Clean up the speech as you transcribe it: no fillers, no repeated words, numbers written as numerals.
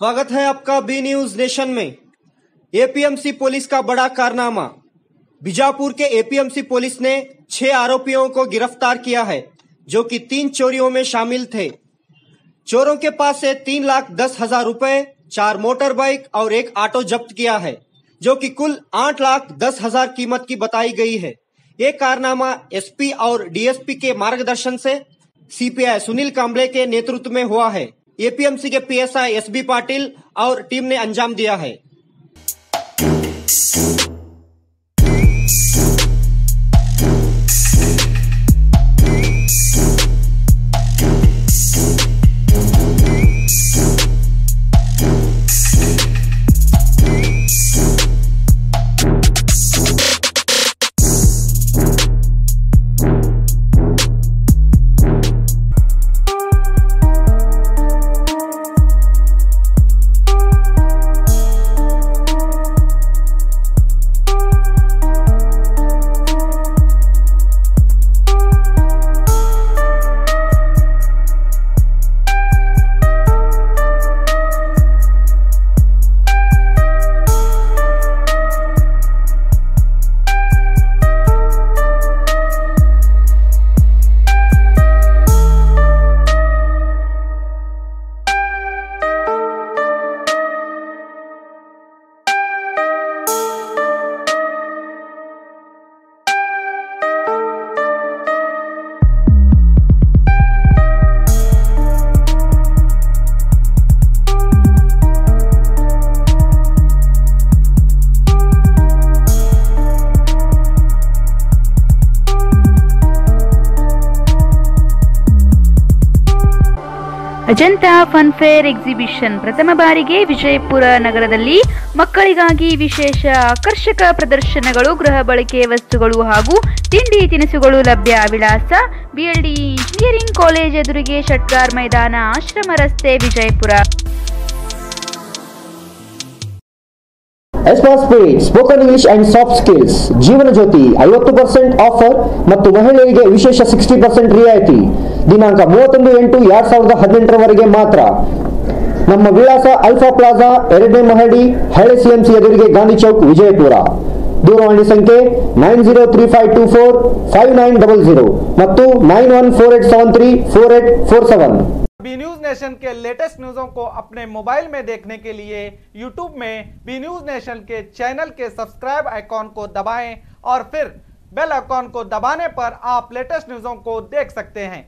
स्वागत है आपका बी न्यूज नेशन में। एपीएमसी पुलिस का बड़ा कारनामा। बीजापुर के एपीएमसी पुलिस ने 6 आरोपियों को गिरफ्तार किया है, जो कि 3 चोरियों में शामिल थे। चोरों के पास से 3,10,000 रुपए, 4 मोटर बाइक और 1 ऑटो जब्त किया है, जो कि कुल 8,10,000 कीमत की बताई गई है। ये कारनामा एसपी और डीएसपी के मार्गदर्शन से सीपीआई सुनील कांबले के नेतृत्व में हुआ है। एपीएमसी के पीएसआई एसबी पाटिल और टीम ने अंजाम दिया है। ಅಜಂತಾ ಫನ್ ಫೇರ್ ಎಕ್ಸಿಬಿಷನ್ ಪ್ರಥಮ ಬಾರಿಗೆ ವಿಜಯಪುರ ನಗರದಲ್ಲಿ ಮಕ್ಕಳಿಗಾಗಿ ವಿಶೇಷ ಆಕರ್ಷಕ ಪ್ರದರ್ಶನಗಳು, ಗೃಹ ಬಳಕೆ ವಸ್ತುಗಳು ಹಾಗೂ ತಿಂಡಿ ತಿನಿಸುಗಳು ಲಭ್ಯ. ವಿಳಾಸ ಬಿಎಲ್ಡಿ ಇಂಜಿನಿಯರಿಂಗ್ ಕಾಲೇಜ್ ಎದುರಿಗೆ, ಷಟ್ಗಾರ್ ಮೈದಾನ, ಆಶ್ರಮ ರಸ್ತೆ, Vijayapura. Speed spoken English and soft skills ಜೀವನ ಜ್ಯೋತಿ 50% ಆಫರ್ ಮತ್ತು ಮಹಿಳೆಯರಿಗೆ ವಿಶೇಷ 60% ರಿಯಾಯಿತಿ. ದಿನಾಂಕ 31/8/2018 ಮಾತ್ರ. ನಮ್ಮ ವಿಳಾಸ ಅಲ್ಫಾ ಪ್ಲಾಜಾ, 2ನೇ ಮಹಡಿ, ಹಳೆ ಸಿಎಂಸಿ ಎದುರಿಗೆ, ಗಾಂಧಿ ಚೌಕ್, ವಿಜಯಪುರ. ದೂರವಾಣಿ ಸಂಖ್ಯೆ 9035245900 ಮತ್ತು 9148734847. बी न्यूज नेशन के लेटेस्ट न्यूज़ों को अपने मोबाइल में देखने के लिए यूट्यूब में बी न्यूज नेशन के चैनल के सब्सक्राइब आइकॉन को दबाएं और फिर बेल आइकॉन को दबाने पर आप लेटेस्ट न्यूज़ों को देख सकते हैं।